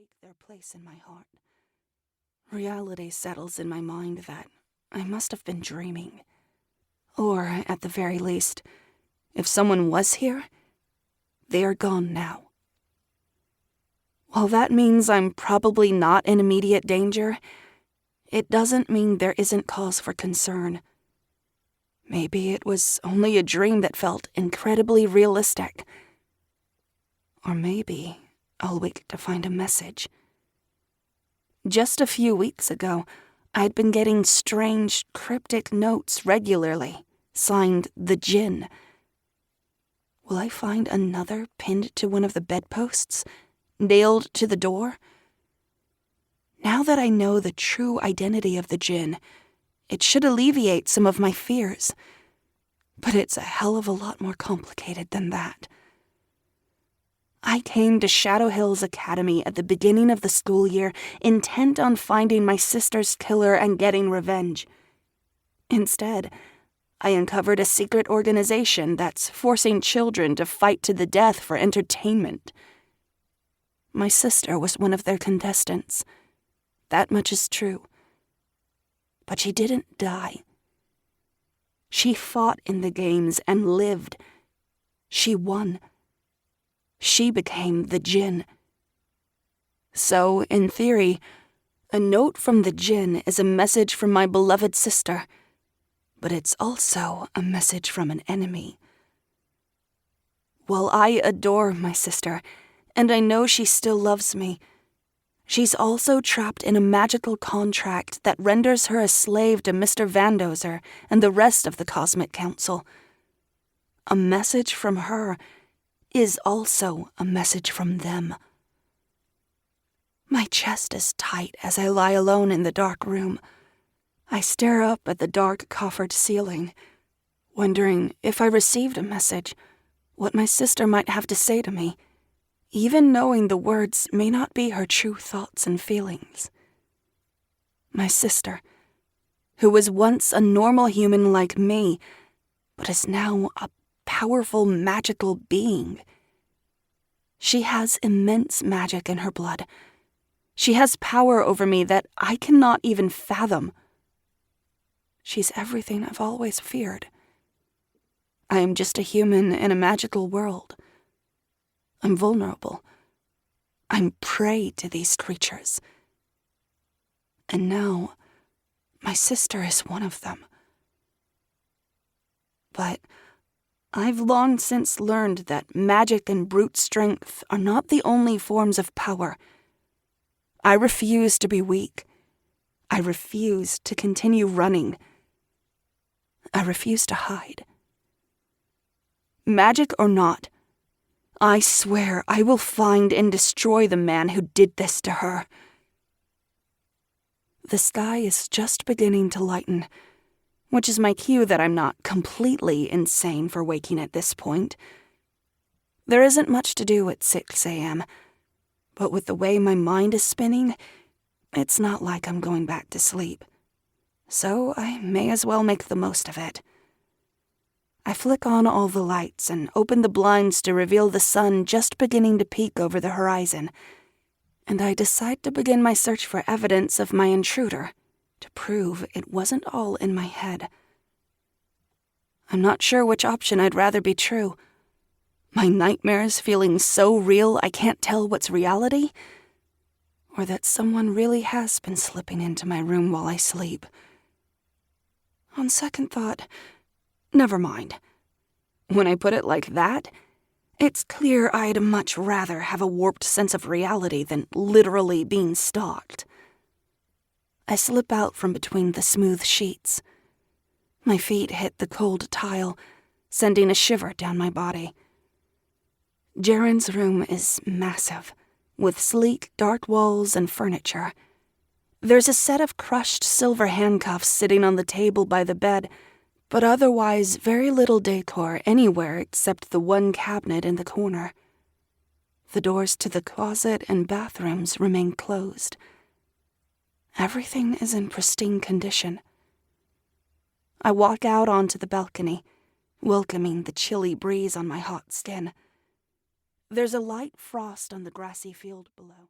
take their place in my heart. Reality settles in my mind that I must have been dreaming. Or, at the very least, if someone was here, they are gone now. While that means I'm probably not in immediate danger, it doesn't mean there isn't cause for concern. Maybe it was only a dream that felt incredibly realistic. Or maybe I'll wake to find a message. Just a few weeks ago, I'd been getting strange, cryptic notes regularly, signed the Jinn. Will I find another pinned to one of the bedposts, nailed to the door? Now that I know the true identity of the Jinn, it should alleviate some of my fears. But it's a hell of a lot more complicated than that. I came to Shadow Hills Academy at the beginning of the school year, intent on finding my sister's killer and getting revenge. Instead, I uncovered a secret organization that's forcing children to fight to the death for entertainment. My sister was one of their contestants. That much is true. But she didn't die. She fought in the games and lived. She won. She became the Jinn. So, in theory, a note from the Jinn is a message from my beloved sister, but it's also a message from an enemy. While I adore my sister, and I know she still loves me, she's also trapped in a magical contract that renders her a slave to Mr. Vandozer and the rest of the Cosmic Council. A message from her is also a message from them. My chest is tight as I lie alone in the dark room. I stare up at the dark coffered ceiling, wondering if I received a message, what my sister might have to say to me, even knowing the words may not be her true thoughts and feelings. My sister, who was once a normal human like me, but is now a powerful magical being. She has immense magic in her blood. She has power over me that I cannot even fathom. She's everything I've always feared. I am just a human in a magical world. I'm vulnerable. I'm prey to these creatures. And now, my sister is one of them. But I've long since learned that magic and brute strength are not the only forms of power. I refuse to be weak. I refuse to continue running. I refuse to hide. Magic or not, I swear I will find and destroy the man who did this to her. The sky is just beginning to lighten, which is my cue that I'm not completely insane for waking at this point. There isn't much to do at 6 a.m., but with the way my mind is spinning, it's not like I'm going back to sleep. So I may as well make the most of it. I flick on all the lights and open the blinds to reveal the sun just beginning to peek over the horizon, and I decide to begin my search for evidence of my intruder, to prove it wasn't all in my head. I'm not sure which option I'd rather be true. My nightmares feeling so real I can't tell what's reality, or that someone really has been slipping into my room while I sleep. On second thought, never mind. When I put it like that, it's clear I'd much rather have a warped sense of reality than literally being stalked. I slip out from between the smooth sheets. My feet hit the cold tile, sending a shiver down my body. Jarron's room is massive, with sleek, dark walls and furniture. There's a set of crushed silver handcuffs sitting on the table by the bed, but otherwise very little decor anywhere except the one cabinet in the corner. The doors to the closet and bathrooms remain closed. Everything is in pristine condition. I walk out onto the balcony, welcoming the chilly breeze on my hot skin. There's a light frost on the grassy field below.